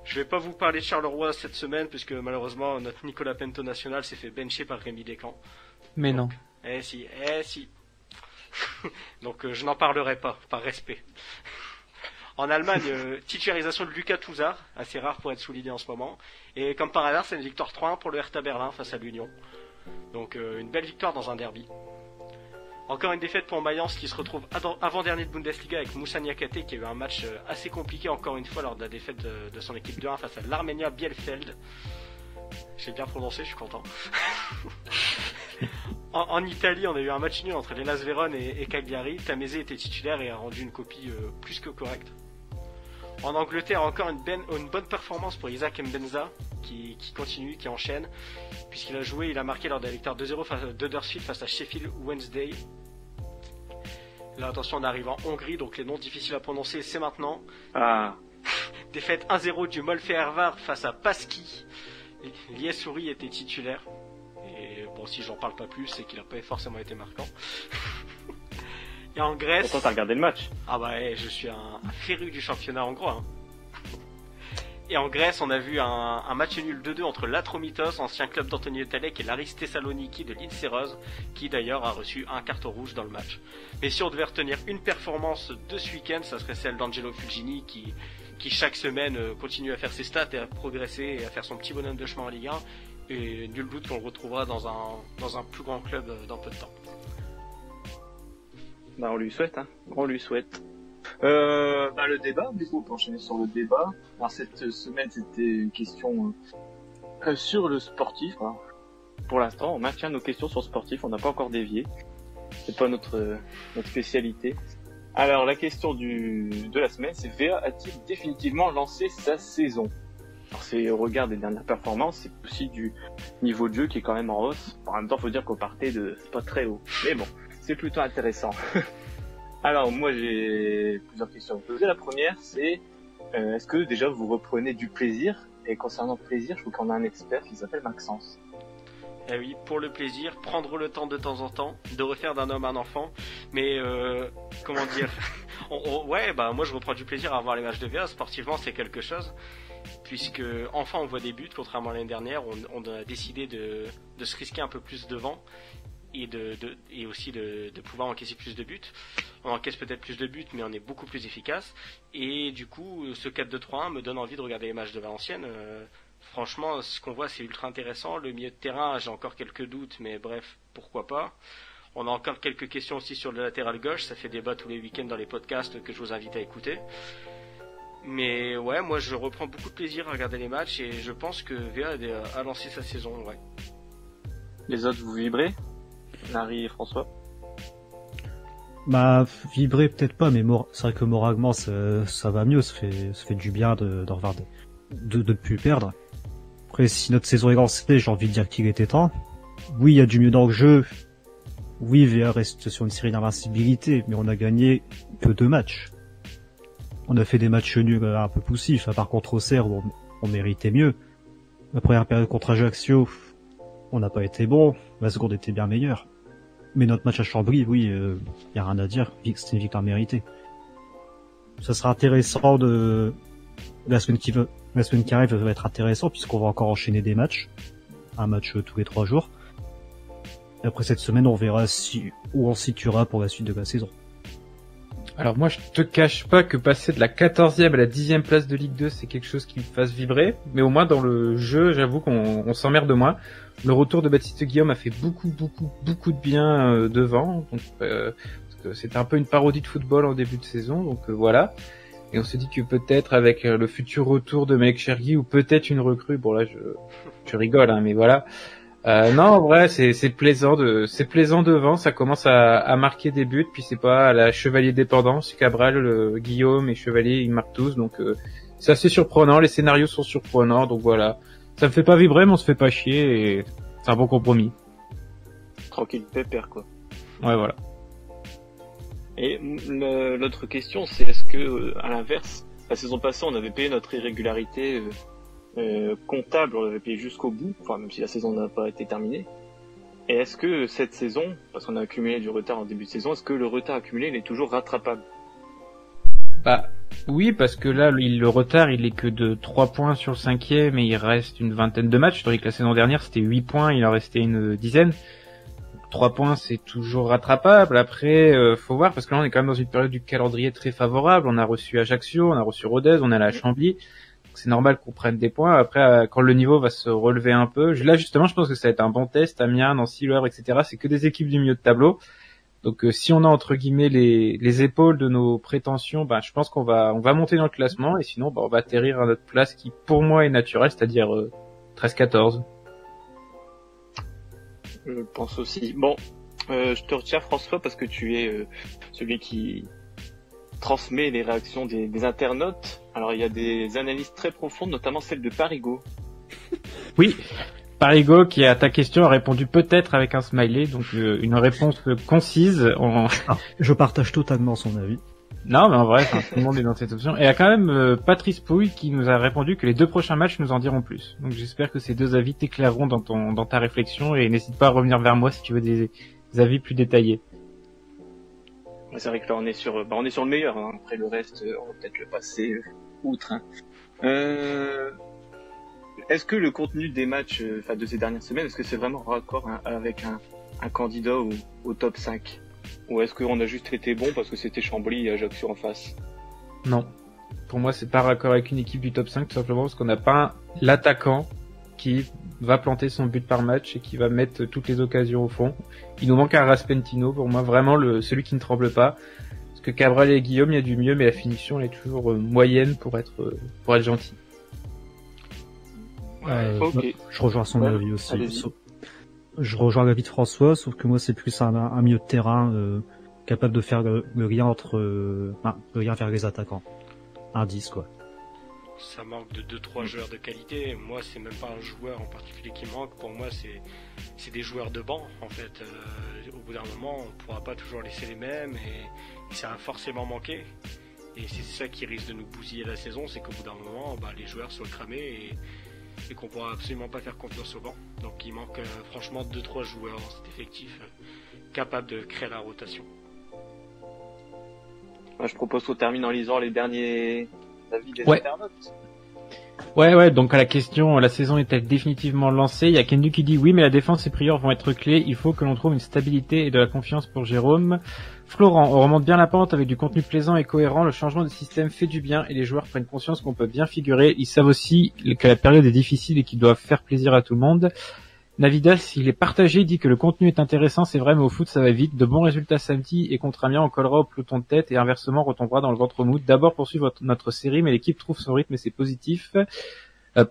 Je vais pas vous parler de Charleroi cette semaine, puisque malheureusement, notre Nicolas Pento national s'est fait bencher par Rémi Descamps. Mais Donc, non. Eh si. Donc je n'en parlerai pas, par respect. En Allemagne, titularisation de Lucas Touzard, assez rare pour être souligné en ce moment. Et comme par hasard, c'est une victoire 3-1 pour le Hertha Berlin face à l'Union. Donc une belle victoire dans un derby. Encore une défaite pour Mayence qui se retrouve avant-dernier de Bundesliga avec Moussa Niakate qui a eu un match assez compliqué encore une fois lors de la défaite de son équipe 2-1 face à l'Armenia Bielefeld. J'ai bien prononcé, je suis content. En Italie, on a eu un match nul entre l'Hellas Vérone et Cagliari. Tameze était titulaire et a rendu une copie plus que correcte. En Angleterre, encore une bonne performance pour Isaac Mbenza qui continue, qui enchaîne, puisqu'il a marqué lors de la victoire 2-0 face à Huddersfield face à Sheffield Wednesday. Là, attention, on arrive en Hongrie, donc les noms difficiles à prononcer, c'est maintenant. Ah. Défaite 1-0 du Molfe Hervar face à Paski. Liessouri était titulaire. Et bon, si j'en parle pas plus, c'est qu'il a pas forcément été marquant. Et en Grèce... Pourtant, t'as regardé le match. Ah bah ouais, je suis un féru du championnat hongrois. Hein. Et en Grèce, on a vu un match nul 2-2 entre l'Atromitos, ancien club d'Antonio Talek, et l'Aris Thessaloniki de l'Inseroz, qui d'ailleurs a reçu un carton rouge dans le match. Mais si on devait retenir une performance de ce week-end, ça serait celle d'Angelo Fulgini, qui chaque semaine continue à faire ses stats et à progresser et à faire son petit bonhomme de chemin en Ligue 1. Et nul doute qu'on le retrouvera dans un plus grand club dans peu de temps. Bah on lui souhaite, hein. On lui souhaite. Le débat, du coup, on peut enchaîner sur le débat. Alors cette semaine, c'était une question sur le sportif. Hein. Pour l'instant, on maintient nos questions sur le sportif, on n'a pas encore dévié. C'est pas notre spécialité. Alors la question de la semaine, c'est VA a-t-il définitivement lancé sa saison? Alors c'est au regard des dernières performances, c'est aussi du niveau de jeu qui est quand même en hausse. En même temps, faut dire qu'on partait de pas très haut. Mais bon, c'est plutôt intéressant. Alors moi j'ai plusieurs questions à vous poser. La première c'est est-ce que déjà vous reprenez du plaisir? Et concernant le plaisir, je trouve qu'on a un expert qui s'appelle Maxence. Eh oui, pour le plaisir, prendre le temps de temps en temps de refaire d'un homme un enfant. Mais comment dire moi je reprends du plaisir à voir les matchs de VA. Sportivement c'est quelque chose. Puisque enfin on voit des buts, contrairement à l'année dernière, on a décidé de se risquer un peu plus devant. Et aussi de pouvoir encaisser plus de buts. On encaisse peut-être plus de buts, mais on est beaucoup plus efficace. Et du coup, ce 4-2-3-1 me donne envie de regarder les matchs de Valenciennes. Franchement, ce qu'on voit, c'est ultra intéressant. Le milieu de terrain, j'ai encore quelques doutes, mais bref, pourquoi pas. On a encore quelques questions aussi sur le latéral gauche. Ça fait débat tous les week-ends dans les podcasts que je vous invite à écouter. Mais ouais, moi je reprends beaucoup de plaisir à regarder les matchs et je pense que VA a lancé sa saison, ouais. Les autres, vous vibrez? Larry et François? Bah, vibrer peut-être pas, mais c'est vrai que moralement ça va mieux, ça fait du bien de revoir de plus perdre. Après, si notre saison est lancée, j'ai envie de dire qu'il était temps. Oui, il y a du mieux dans le jeu. Oui, VA reste sur une série d'invincibilité, mais on a gagné que 2 matchs. On a fait des matchs nuls un peu poussifs, à part contre Auxerre où on méritait mieux. La première période contre Ajaccio, on n'a pas été bon, la seconde était bien meilleure. Mais notre match à Chambly, oui, y a rien à dire, c'était une victoire méritée. Ça sera intéressant la semaine qui arrive va être intéressant puisqu'on va encore enchaîner des matchs. Un match tous les 3 jours. Et après cette semaine, on verra où on se situera pour la suite de la saison. Alors moi je te cache pas que passer de la 14e à la 10e place de Ligue 2 c'est quelque chose qui me fasse vibrer, mais au moins dans le jeu j'avoue qu'on s'emmerde moins. Le retour de Baptiste Guillaume a fait beaucoup de bien devant, donc, parce que c'était un peu une parodie de football en début de saison, donc voilà. Et on se dit que peut-être avec le futur retour de Malik Chergui ou peut-être une recrue, bon là je rigole hein, mais voilà, Non, en vrai, c'est plaisant devant. Ça commence à marquer des buts, puis c'est pas à la Chevalier dépendant. C'est Cabral, Guillaume et Chevalier, ils marquent tous, donc c'est assez surprenant. Les scénarios sont surprenants, donc voilà. Ça me fait pas vibrer, mais on se fait pas chier et c'est un bon compromis. Tranquille, pépère, quoi. Ouais, voilà. Et l'autre question, c'est est-ce que, à l'inverse, la saison passée, on avait payé notre irrégularité comptable, on l'avait payé jusqu'au bout, enfin même si la saison n'a pas été terminée. Et est-ce que cette saison, parce qu'on a accumulé du retard en début de saison, est-ce que le retard accumulé il est toujours rattrapable? Bah oui, parce que là, le retard, il est que de 3 points sur le 5e et il reste une vingtaine de matchs. Tandis que la saison dernière, c'était 8 points, il en restait une dizaine. 3 points, c'est toujours rattrapable. Après, faut voir, parce que là, on est quand même dans une période du calendrier très favorable. On a reçu Ajaccio, on a reçu Rodez, on est à la Chambly. Donc, c'est normal qu'on prenne des points. Après, quand le niveau va se relever un peu, là, justement, je pense que ça va être un bon test. Amiens, Nancy, Le Havre, etc. C'est que des équipes du milieu de tableau. Donc, si on a, entre guillemets, les épaules de nos prétentions, bah, je pense qu'on va monter dans le classement. Et sinon, bah, on va atterrir à notre place qui, pour moi, est naturelle, c'est-à-dire 13-14. Je pense aussi. Bon, je te retiens François parce que tu es celui qui transmet les réactions des internautes. Alors il y a des analyses très profondes, notamment celle de Parigo. Oui, Parigo qui à ta question a répondu peut-être avec un smiley, donc une réponse concise. Je partage totalement son avis. Non, mais en vrai, tout le monde est dans cette option. Et il y a quand même Patrice Pouille qui nous a répondu que les 2 prochains matchs nous en diront plus. Donc j'espère que ces 2 avis t'éclaireront dans ta réflexion et n'hésite pas à revenir vers moi si tu veux des avis plus détaillés. C'est vrai que là on est sur le meilleur. Hein. Après le reste, on va peut-être le passer outre. Hein. Est-ce que le contenu des matchs, de ces dernières semaines, est-ce que c'est vraiment raccord avec un candidat au top 5? Ou est-ce qu'on a juste été bon parce que c'était Chambly et Ajaccio en face? Non. Pour moi, c'est pas raccord avec une équipe du top 5, tout simplement parce qu'on n'a pas l'attaquant qui va planter son but par match et qui va mettre toutes les occasions au fond. Il nous manque un Raspentino, pour moi, vraiment celui qui ne tremble pas. Parce que Cabral et Guillaume, il y a du mieux, mais la finition, elle est toujours moyenne pour être gentil. Okay. Je rejoins son avis aussi. Je rejoins l'avis de François, sauf que moi c'est plus un milieu de terrain capable de faire le lien le lien vers les attaquants. Un 10 quoi. Ça manque de 2-3 joueurs de qualité. Moi c'est même pas un joueur en particulier qui manque. Pour moi c'est des joueurs de banc en fait. Au bout d'un moment on pourra pas toujours laisser les mêmes et ça va forcément manquer. Et c'est ça qui risque de nous bousiller la saison, c'est qu'au bout d'un moment les joueurs soient cramés et qu'on pourra absolument pas faire confiance au banc. Donc il manque franchement 2-3 joueurs dans cet effectif capables de créer la rotation. Moi, je propose qu'on termine en lisant les derniers avis des internautes. Ouais, donc à la question, la saison est-elle définitivement lancée? Il y a Kendu qui dit oui, mais la défense et prieurs vont être clés. Il faut que l'on trouve une stabilité et de la confiance pour Jérôme. Florent, on remonte bien la pente avec du contenu plaisant et cohérent. Le changement de système fait du bien et les joueurs prennent conscience qu'on peut bien figurer. Ils savent aussi que la période est difficile et qu'ils doivent faire plaisir à tout le monde. Navidas, il est partagé, dit que le contenu est intéressant, c'est vrai, mais au foot ça va vite. De bons résultats samedi et contre Amiens, on collera au peloton de tête et inversement retombera dans le ventre mou. D'abord poursuivre notre série, mais l'équipe trouve son rythme et c'est positif.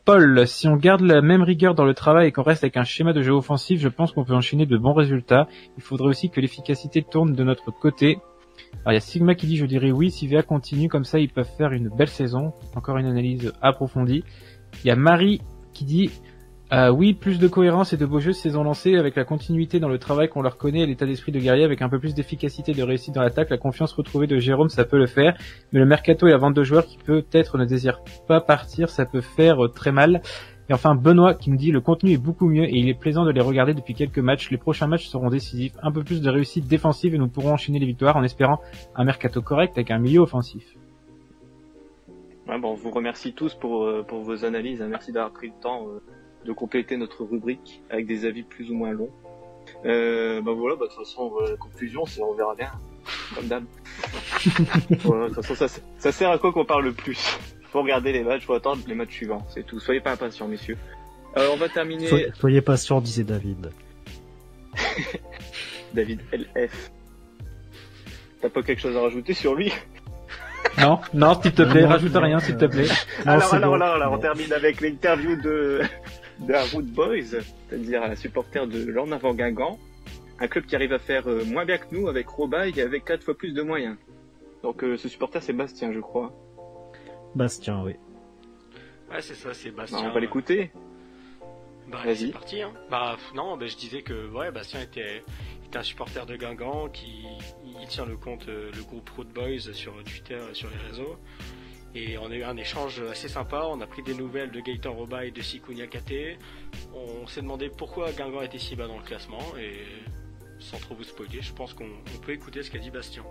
Paul, si on garde la même rigueur dans le travail et qu'on reste avec un schéma de jeu offensif, je pense qu'on peut enchaîner de bons résultats. Il faudrait aussi que l'efficacité tourne de notre côté. Alors il y a Sigma qui dit je dirais oui, si VA continue comme ça ils peuvent faire une belle saison. Encore une analyse approfondie. Il y a Marie qui dit oui, plus de cohérence et de beaux jeux saison lancée avec la continuité dans le travail qu'on leur connaît et l'état d'esprit de guerrier avec un peu plus d'efficacité et de réussite dans l'attaque, la confiance retrouvée de Jérôme ça peut le faire, mais le mercato et la vente de joueurs qui peut-être ne désirent pas partir ça peut faire très mal. Et enfin Benoît qui nous dit le contenu est beaucoup mieux et il est plaisant de les regarder depuis quelques matchs, les prochains matchs seront décisifs, un peu plus de réussite défensive et nous pourrons enchaîner les victoires en espérant un mercato correct avec un milieu offensif. Ouais, bon, on vous remercie tous pour vos analyses, merci d'avoir pris le temps de compléter notre rubrique avec des avis plus ou moins longs. Voilà, de toute façon, la conclusion, c'est on verra bien, comme d'hab. Voilà, de toute façon, ça sert à quoi qu'on parle le plus? Faut regarder les matchs, faut attendre les matchs suivants, c'est tout. Soyez pas impatients, messieurs. On va terminer. Soyez patients, disait David. David LF. T'as pas quelque chose à rajouter sur lui? Non, s'il te plaît, rajoute rien, s'il te plaît. Alors, on termine avec l'interview de Root Boys, c'est-à-dire un supporter de l'En Avant Guingamp, un club qui arrive à faire moins bien que nous avec Robaille et avec 4 fois plus de moyens. Donc ce supporter c'est Bastien, je crois. Bastien, oui. Ouais, c'est ça, c'est Bastien. On va l'écouter. Bah, vas-y. C'est parti, hein. Je disais que Bastien était un supporter de Guingamp il tient le compte, le groupe Root Boys sur Twitter et sur les réseaux. Et on a eu un échange assez sympa, on a pris des nouvelles de Gaëtan Robaille et de Sikou Niakate. On s'est demandé pourquoi Guingamp était si bas dans le classement, et sans trop vous spoiler, je pense qu'on peut écouter ce qu'a dit Bastien.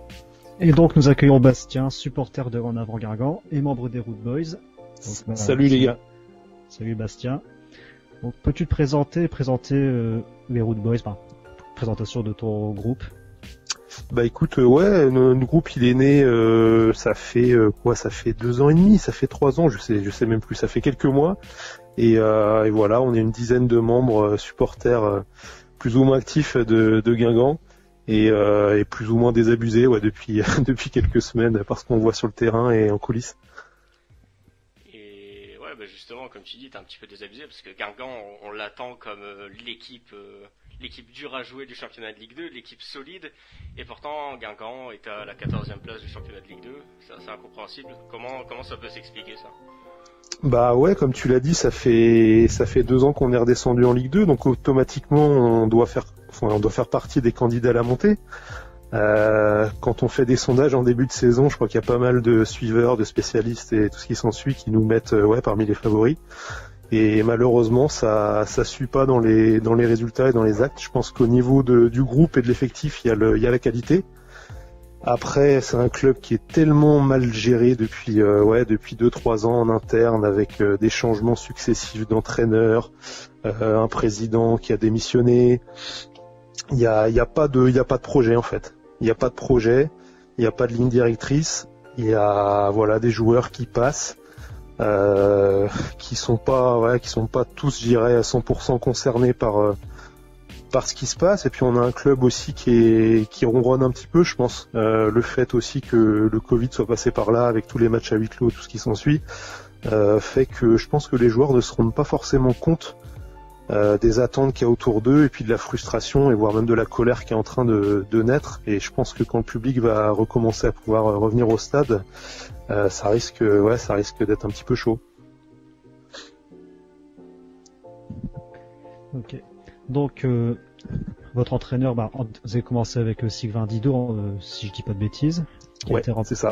Et donc nous accueillons Bastien, supporter de En Avant Guingamp et membre des Root Boys. Donc, salut les gars. Salut Bastien. Donc peux-tu te présenter les Root Boys, présentation de ton groupe? Bah écoute, notre groupe il est né, ça fait 2 ans et demi, ça fait 3 ans, je sais même plus, ça fait quelques mois. Et voilà, on est une dizaine de membres supporters plus ou moins actifs de Guingamp et plus ou moins désabusés depuis depuis quelques semaines parce qu'on voit sur le terrain et en coulisses. Et ouais, bah justement, comme tu dis, t'es un petit peu désabusé parce que Guingamp, on l'attend comme l'équipe dure à jouer du championnat de Ligue 2, l'équipe solide, et pourtant Guingamp est à la 14e place du championnat de Ligue 2, c'est incompréhensible. Comment ça peut s'expliquer ça? Bah ouais, comme tu l'as dit, ça fait 2 ans qu'on est redescendu en Ligue 2, donc automatiquement on doit faire partie des candidats à la montée. Quand on fait des sondages en début de saison, je crois qu'il y a pas mal de suiveurs, de spécialistes et tout ce qui s'ensuit qui nous mettent parmi les favoris. Et malheureusement, ça suit pas dans les résultats et dans les actes. Je pense qu'au niveau du groupe et de l'effectif, il y a la qualité. Après, c'est un club qui est tellement mal géré depuis 2-3 ans en interne, avec des changements successifs d'entraîneurs, un président qui a démissionné. Il y a pas de projet en fait. Il y a pas de projet, il y a pas de ligne directrice. Il y a des joueurs qui passent. Qui sont pas tous, je dirais, à 100% concernés par ce qui se passe. Et puis on a un club aussi qui ronronne un petit peu, je pense. Le fait aussi que le Covid soit passé par là avec tous les matchs à huis clos, tout ce qui s'ensuit, fait que je pense que les joueurs ne se rendent pas forcément compte des attentes qu'il y a autour d'eux et puis de la frustration et voire même de la colère qui est en train de naître. Et je pense que quand le public va recommencer à pouvoir revenir au stade, ça risque d'être un petit peu chaud. Ok. Donc votre entraîneur, vous avez commencé avec Sylvain Didot, si je dis pas de bêtises. C'est ça.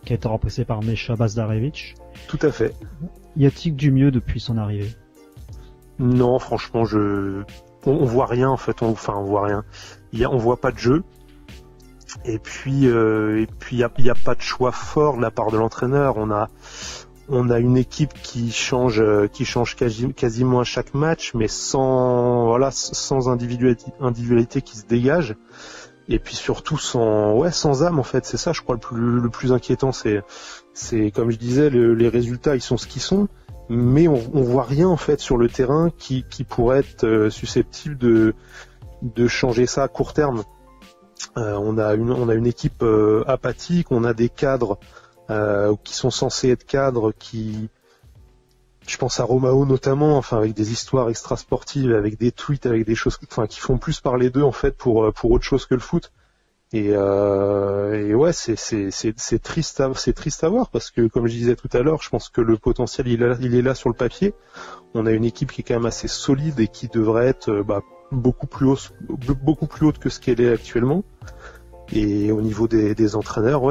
Qui a été remplacé par Mesha Bazdarevic. Tout à fait. Y a-t-il du mieux depuis son arrivée? Non, franchement, on voit rien en fait. On voit rien. On voit pas de jeu. Et puis il y a pas de choix fort de la part de l'entraîneur. On a une équipe qui change quasiment à chaque match, mais sans individualité qui se dégage. Et puis surtout sans âme en fait. C'est ça, je crois, le plus inquiétant. C'est comme je disais, les résultats ils sont ce qu'ils sont. Mais on voit rien en fait sur le terrain qui pourrait être susceptible de changer ça à court terme. On a une équipe apathique, on a des cadres qui sont censés être cadres je pense à Romao notamment, avec des histoires extrasportives, avec des tweets, avec des choses qui font plus parler d'eux en fait pour autre chose que le foot. Et ouais, c'est triste à voir parce que comme je disais tout à l'heure, je pense que le potentiel il est là sur le papier. On a une équipe qui est quand même assez solide et qui devrait être beaucoup plus haute que ce qu'elle est actuellement. Et au niveau des entraîneurs,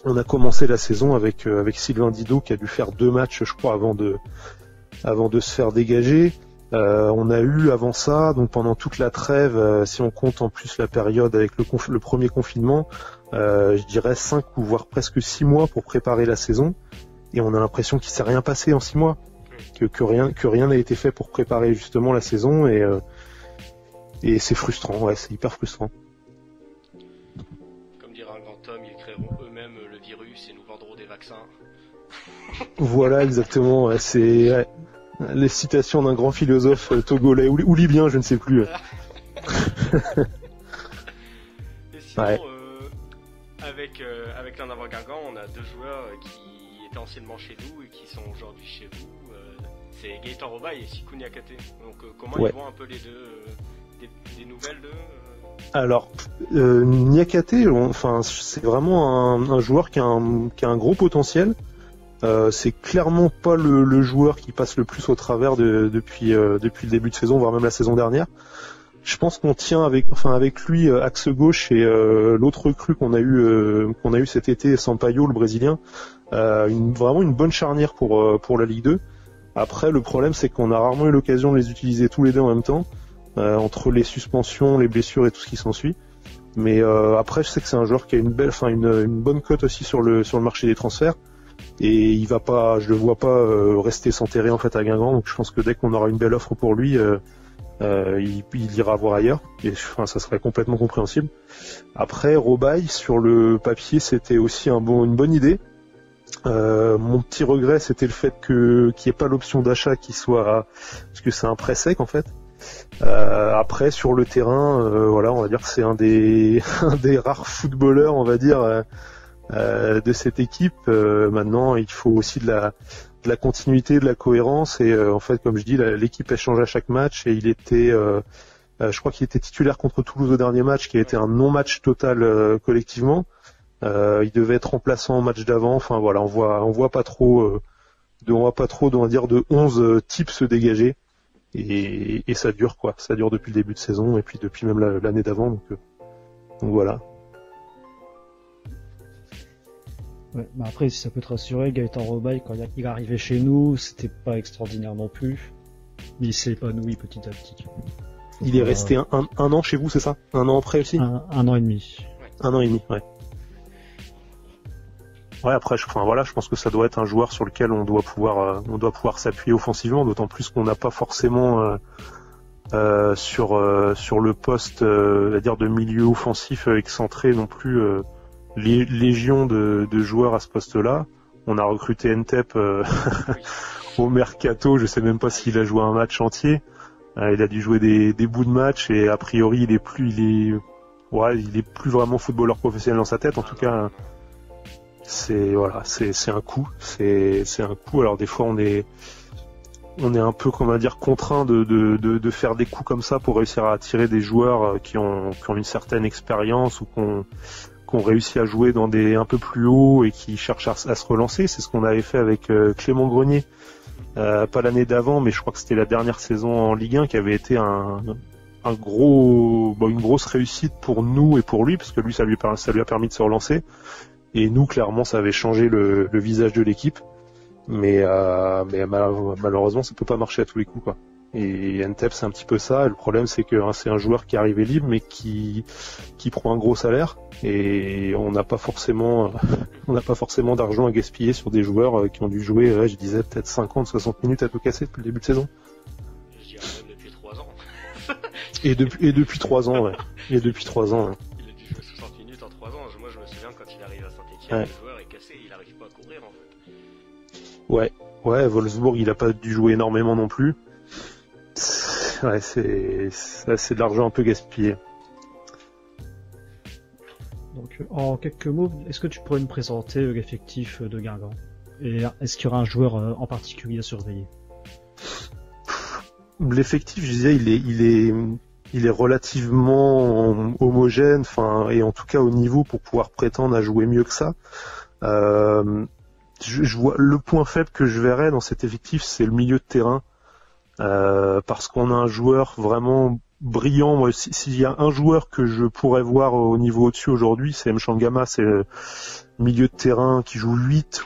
on a commencé la saison avec Sylvain Didot qui a dû faire 2 matchs, je crois, avant de se faire dégager. On a eu avant ça, donc pendant toute la trêve, si on compte en plus la période avec le premier confinement, je dirais 5 ou voire presque 6 mois pour préparer la saison. Et on a l'impression qu'il s'est rien passé en 6 mois, que rien n'a été fait pour préparer justement la saison et c'est frustrant, c'est hyper frustrant. Comme dirait un grand homme, ils créeront eux-mêmes le virus et nous vendront des vaccins. Voilà, exactement. C'est les citations d'un grand philosophe togolais ou libyen, je ne sais plus. Et sinon, avec l'un avant Guingamp, on a 2 joueurs qui étaient anciennement chez nous et qui sont aujourd'hui chez vous. C'est Gaëtan Robaille et Sikou Niakate. Donc comment ils vont un peu les deux, des nouvelles d'eux Alors, Niakate, c'est vraiment un joueur qui a un gros potentiel. C'est clairement pas le joueur qui passe le plus au travers depuis le début de saison, voire même la saison dernière. Je pense qu'on tient avec lui axe gauche et l'autre recrue qu'on a eu cet été, Sampaio, le Brésilien, vraiment une bonne charnière pour la Ligue 2. Après, le problème, c'est qu'on a rarement eu l'occasion de les utiliser tous les deux en même temps, entre les suspensions, les blessures et tout ce qui s'ensuit. Mais après, je sais que c'est un joueur qui a une bonne cote aussi sur le marché des transferts. Et je le vois pas rester s'enterrer en fait à Guingamp. Donc je pense que dès qu'on aura une belle offre pour lui, il ira voir ailleurs. Et ça serait complètement compréhensible. Après, Robaille, sur le papier, c'était aussi une bonne idée. Mon petit regret, c'était le fait qu'il n'y ait pas l'option d'achat parce que c'est un prêt sec en fait. Après, sur le terrain, on va dire que c'est un des rares footballeurs, on va dire, de cette équipe. Maintenant, il faut aussi de la continuité, de la cohérence. Et en fait, comme je dis, l'équipe elle change à chaque match. Et il était, je crois qu'il était titulaire contre Toulouse au dernier match, qui a été un non-match total collectivement. Il devait être remplaçant au match d'avant. Enfin voilà, on voit pas trop, on va dire de 11 types se dégager. Et ça dure quoi. Ça dure depuis le début de saison et puis depuis même l'année d'avant. Donc voilà. Ouais, mais après, si ça peut te rassurer, Gaëtan Robaille, quand il est arrivé chez nous, c'était pas extraordinaire non plus. Mais il s'est épanoui petit à petit. Il est resté un an chez vous, c'est ça? Un an après aussi? Un an et demi. Un an et demi, ouais. Ouais, après, je pense que ça doit être un joueur sur lequel on doit pouvoir s'appuyer offensivement, d'autant plus qu'on n'a pas forcément sur le poste, à dire de milieu offensif excentré non plus légion de joueurs à ce poste-là. On a recruté Ntep au mercato, je sais même pas s'il a joué un match entier. Il a dû jouer des bouts de match et a priori il est plus vraiment footballeur professionnel dans sa tête. En tout cas, c'est un coup. C'est un coup. Alors des fois on est un peu, comment dire, contraint de faire des coups comme ça pour réussir à attirer des joueurs qui ont une certaine expérience ou qu'on réussit à jouer dans des un peu plus haut et qui cherchent à se relancer. C'est ce qu'on avait fait avec Clément Grenier, pas l'année d'avant, mais je crois que c'était la dernière saison en Ligue 1 qui avait été une grosse réussite pour nous et pour lui, parce que lui ça lui a permis de se relancer. Et nous, clairement, ça avait changé le visage de l'équipe. Mais malheureusement, ça peut pas marcher à tous les coups, quoi. Et Ntep, c'est un petit peu ça. Et le problème, c'est que c'est un joueur qui est arrivé libre, mais qui prend un gros salaire. Et on n'a pas forcément d'argent à gaspiller sur des joueurs qui ont dû jouer, je disais, peut-être 50, 60 minutes à tout casser depuis le début de saison. Je dirais même depuis 3 ans. Et depuis 3 ans, ouais. Et depuis 3 ans, ouais. Il a dû jouer 60 minutes en 3 ans. Moi, je me souviens quand il arrive à Saint-Etienne, le joueur est cassé, il n'arrive pas à courir, en fait. Ouais, Wolfsburg, il a pas dû jouer énormément non plus. Ouais, c'est de l'argent un peu gaspillé. Donc, en quelques mots, est-ce que tu pourrais me présenter l'effectif de Guingamp? Et est-ce qu'il y aura un joueur en particulier à surveiller? L'effectif, je disais, il est relativement homogène, et en tout cas au niveau pour pouvoir prétendre à jouer mieux que ça. Je vois le point faible que je verrais dans cet effectif, c'est le milieu de terrain, parce qu'on a un joueur vraiment brillant. Moi, s'il y a un joueur que je pourrais voir au niveau au-dessus aujourd'hui, c'est Mchangama. C'est le milieu de terrain qui joue 8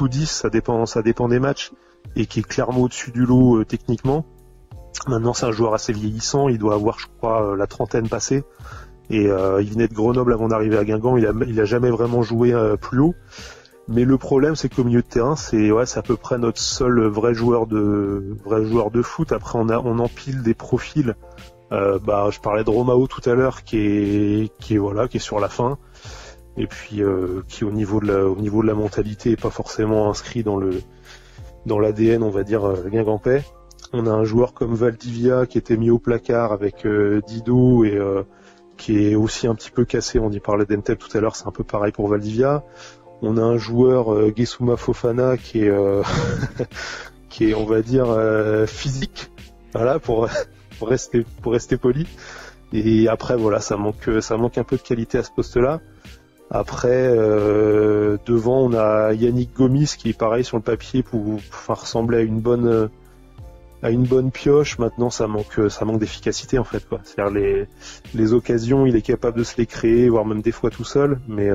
ou 10, ça dépend des matchs, et qui est clairement au-dessus du lot techniquement. Maintenant, c'est un joueur assez vieillissant, il doit avoir, je crois, la trentaine passée, et il venait de Grenoble avant d'arriver à Guingamp. Il a jamais vraiment joué plus haut. Mais le problème, c'est qu'au milieu de terrain, c'est à peu près notre seul vrai joueur de foot. Après, on empile des profils. Je parlais de Romao tout à l'heure, qui est sur la fin, et puis qui au niveau de la mentalité est pas forcément inscrit dans l'ADN, on va dire, guingampais. On a un joueur comme Valdivia qui était mis au placard avec Dido et qui est aussi un petit peu cassé. On y parlait d'Entep tout à l'heure, c'est un peu pareil pour Valdivia. On a un joueur Gesuma Fofana qui est qui est, on va dire, physique, voilà, pour rester poli. Et après voilà, ça manque un peu de qualité à ce poste-là. Après devant on a Yannick Gomis qui est pareil sur le papier pour ressembler à une bonne pioche. Maintenant ça manque d'efficacité en fait quoi. C'est-à-dire les occasions, il est capable de se les créer, voire même des fois tout seul, mais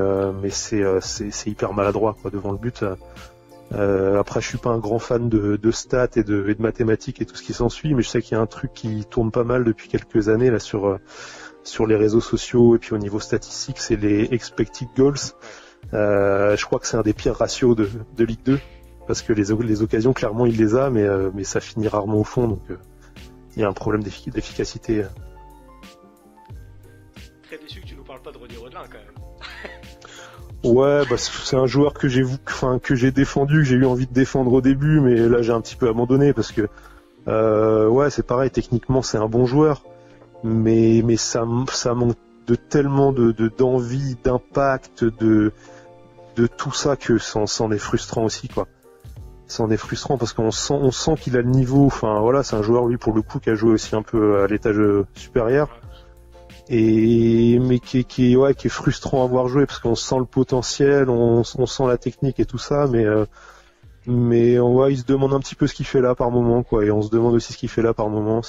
c'est hyper maladroit quoi devant le but. Après je suis pas un grand fan de stats et de mathématiques et tout ce qui s'ensuit, mais je sais qu'il y a un truc qui tourne pas mal depuis quelques années là sur les réseaux sociaux et puis au niveau statistique, c'est les expected goals. Je crois que c'est un des pires ratios de Ligue 2 parce que les occasions clairement il les a, mais ça finit rarement au fond, donc il y a un problème d'efficacité. Très déçu que tu nous parles pas de Rodi Rodelin quand même. Ouais, bah c'est un joueur que j'ai défendu, que j'ai eu envie de défendre au début, mais là j'ai un petit peu abandonné parce que ouais c'est pareil, techniquement c'est un bon joueur, mais ça manque de tellement d'envie, d'impact, de tout ça que c'en est frustrant aussi quoi. C'en est frustrant parce qu'on sent qu'il a le niveau. Enfin voilà, c'est un joueur lui pour le coup qui a joué aussi un peu à l'étage supérieur. Mais qui est frustrant à voir jouer parce qu'on sent le potentiel, on sent la technique et tout ça, mais on voit il se demande un petit peu ce qu'il fait là par moment quoi, et on se demande aussi ce qu'il fait là par moment.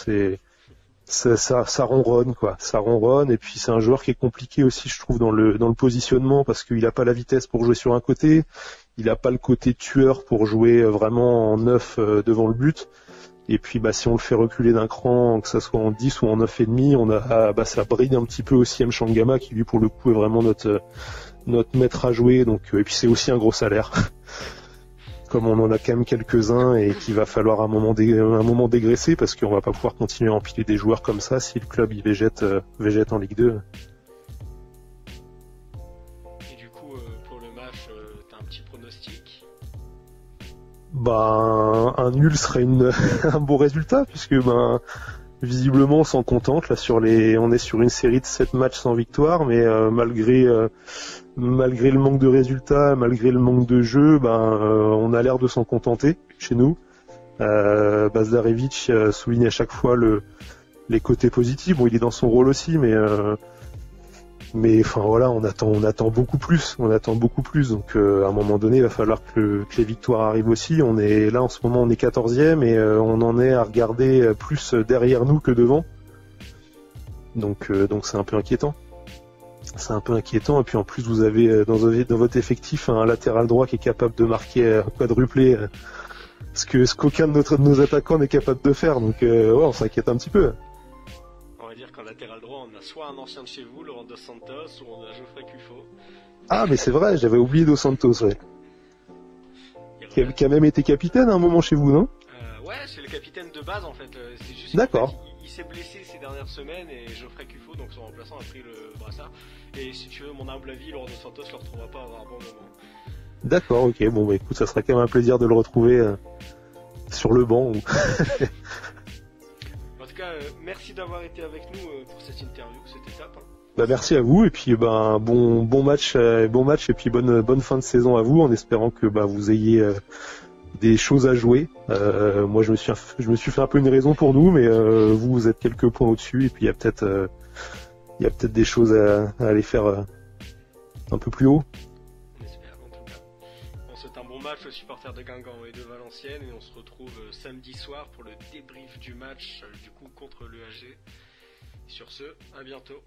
Ça ronronne quoi, ça ronronne, et puis c'est un joueur qui est compliqué aussi je trouve dans le positionnement parce qu'il a pas la vitesse pour jouer sur un côté, il a pas le côté tueur pour jouer vraiment en 9 devant le but. Et puis si on le fait reculer d'un cran, que ça soit en 10 ou en 9,5, on a ça bride un petit peu aussi M. Shangama qui lui pour le coup est vraiment notre maître à jouer, donc et puis c'est aussi un gros salaire. Comme on en a quand même quelques-uns et qu'il va falloir un moment dégraisser parce qu'on va pas pouvoir continuer à empiler des joueurs comme ça si le club il végète en Ligue 2. Et du coup pour le match, t'as un petit pronostic? Un nul serait un bon résultat puisque visiblement on s'en contente là on est sur une série de 7 matchs sans victoire, mais malgré le manque de résultats, malgré le manque de jeu, on a l'air de s'en contenter chez nous. Bazdarevic souligne à chaque fois les côtés positifs. Bon, il est dans son rôle aussi, mais enfin voilà, on attend beaucoup plus. Donc à un moment donné, il va falloir que les victoires arrivent aussi. On est là en ce moment, on est 14e et on en est à regarder plus derrière nous que devant. Donc c'est un peu inquiétant. Et puis en plus vous avez dans votre effectif un latéral droit qui est capable de marquer un quadruplé, ce qu'aucun de nos attaquants n'est capable de faire. Donc ouais, on s'inquiète un petit peu. On va dire qu'en latéral droit, on a soit un ancien de chez vous, Laurent Dos Santos, ou on a Geoffrey Cuffo. Ah mais c'est vrai, j'avais oublié Dos Santos, ouais. Qui a même été capitaine à un moment chez vous, non? Ouais, c'est le capitaine de base en fait. C'est juste D'accord. Il s'est blessé ces dernières semaines et Geoffrey Cuffo, donc son remplaçant, a pris le brassard. Et si tu veux mon humble avis, Laurent Dos Santos le retrouvera pas avant un bon moment. D'accord, ok. Bon écoute, ça sera quand même un plaisir de le retrouver sur le banc. En tout cas, merci d'avoir été avec nous pour cette interview, cette étape. Merci à vous et puis bon match et puis bonne fin de saison à vous, en espérant que vous ayez des choses à jouer. Moi je me suis fait un peu une raison pour nous, mais vous êtes quelques points au-dessus et puis il y a peut-être des choses à aller faire un peu plus haut. On espère en tout cas. On souhaite un bon match aux supporters de Guingamp et de Valenciennes et on se retrouve samedi soir pour le débrief du match du coup contre l'EHG. Sur ce, à bientôt.